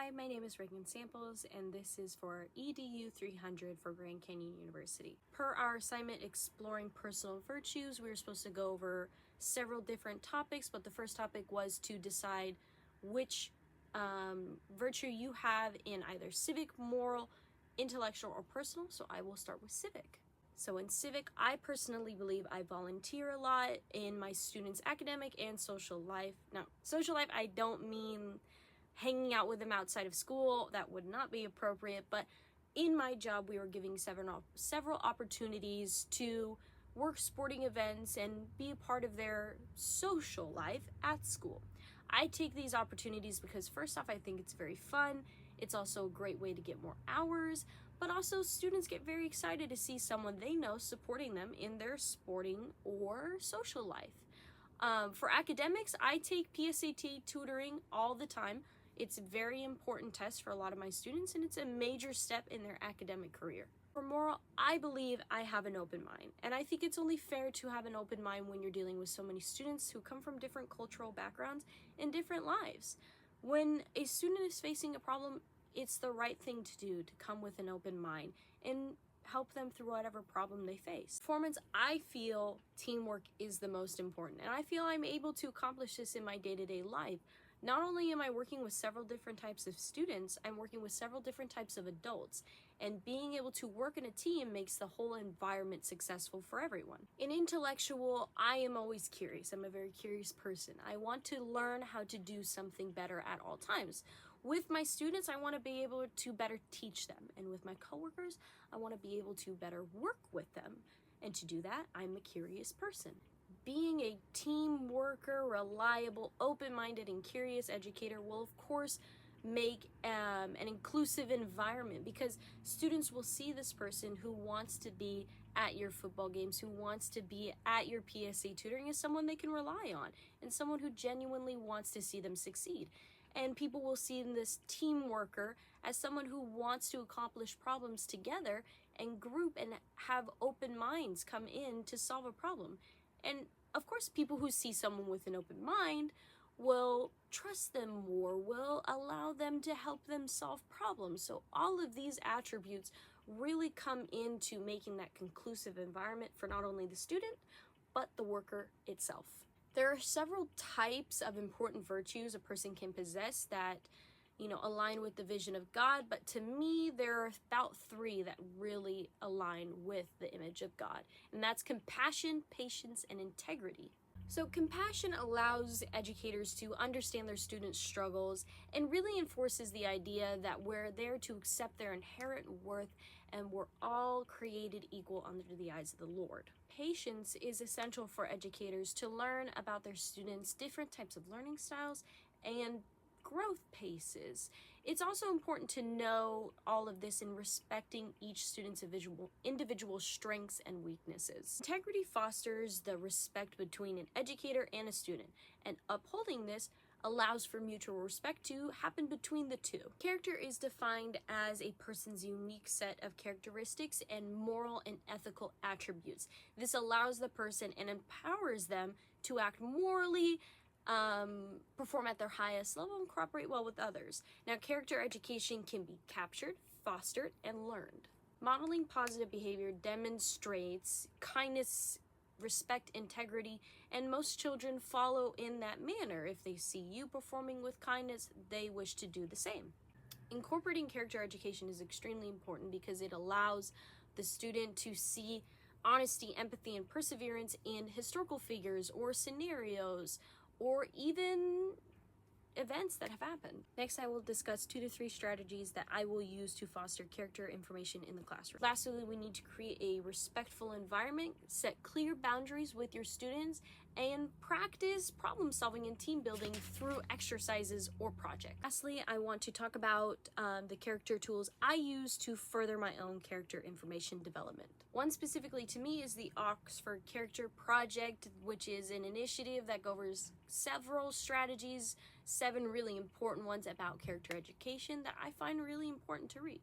Hi, my name is Reagan Samples, and this is for EDU 300 for Grand Canyon University. Per our assignment, Exploring Personal Virtues, we were supposed to go over several different topics, but the first topic was to decide which virtue you have in either civic, moral, intellectual, or personal, so I will start with civic. So in civic, I personally believe I volunteer a lot in my students' academic and social life. Now, social life, I don't mean hanging out with them outside of school. That would not be appropriate, but in my job, we were giving several opportunities to work sporting events and be a part of their social life at school. I take these opportunities because first off, I think it's very fun. It's also a great way to get more hours, but also students get very excited to see someone they know supporting them in their sporting or social life. For academics, I take PSAT tutoring all the time. It's a very important test for a lot of my students, and it's a major step in their academic career. For moral, I believe I have an open mind, and I think it's only fair to have an open mind when you're dealing with so many students who come from different cultural backgrounds and different lives. When a student is facing a problem, it's the right thing to do to come with an open mind and help them through whatever problem they face. Performance, I feel teamwork is the most important, and I feel I'm able to accomplish this in my day-to-day life. Not only am I working with several different types of students, I'm working with several different types of adults, and being able to work in a team makes the whole environment successful for everyone. In intellectual, I am always curious. I'm a very curious person. I want to learn how to do something better at all times. With my students, I want to be able to better teach them, and with my coworkers, I want to be able to better work with them. And to do that, I'm a curious person. Being a team worker, reliable, open-minded, and curious educator will, of course, make an inclusive environment, because students will see this person who wants to be at your football games, who wants to be at your PSA tutoring, as someone they can rely on, and someone who genuinely wants to see them succeed. And people will see in this team worker as someone who wants to accomplish problems together and group and have open minds come in to solve a problem. And of course, people who see someone with an open mind will trust them more, will allow them to help them solve problems. So all of these attributes really come into making that conclusive environment for not only the student, but the worker itself. There are several types of important virtues a person can possess that, align with the vision of God, but to me, there are about 3 that really align with the image of God, and that's compassion, patience, and integrity. So compassion allows educators to understand their students' struggles and really enforces the idea that we're there to accept their inherent worth and we're all created equal under the eyes of the Lord. Patience is essential for educators to learn about their students' different types of learning styles and growth paces. It's also important to know all of this in respecting each student's individual strengths and weaknesses. Integrity fosters the respect between an educator and a student, and upholding this allows for mutual respect to happen between the two. Character is defined as a person's unique set of characteristics and moral and ethical attributes. This allows the person and empowers them to act morally, perform at their highest level, and cooperate well with others. Now, character education can be captured, fostered, and learned. Modeling positive behavior demonstrates kindness, respect, integrity, and most children follow in that manner. If they see you performing with kindness, they wish to do the same. Incorporating character education is extremely important because it allows the student to see honesty, empathy, and perseverance in historical figures or scenarios or even events that have happened. Next, I will discuss 2 to 3 strategies that I will use to foster character information in the classroom. Lastly, we need to create a respectful environment, set clear boundaries with your students, and practice problem solving and team building through exercises or projects. Lastly, I want to talk about the character tools I use to further my own character information development. One specifically to me is the Oxford Character Project, which is an initiative that covers several strategies, 7 really important ones about character education that I find really important to read.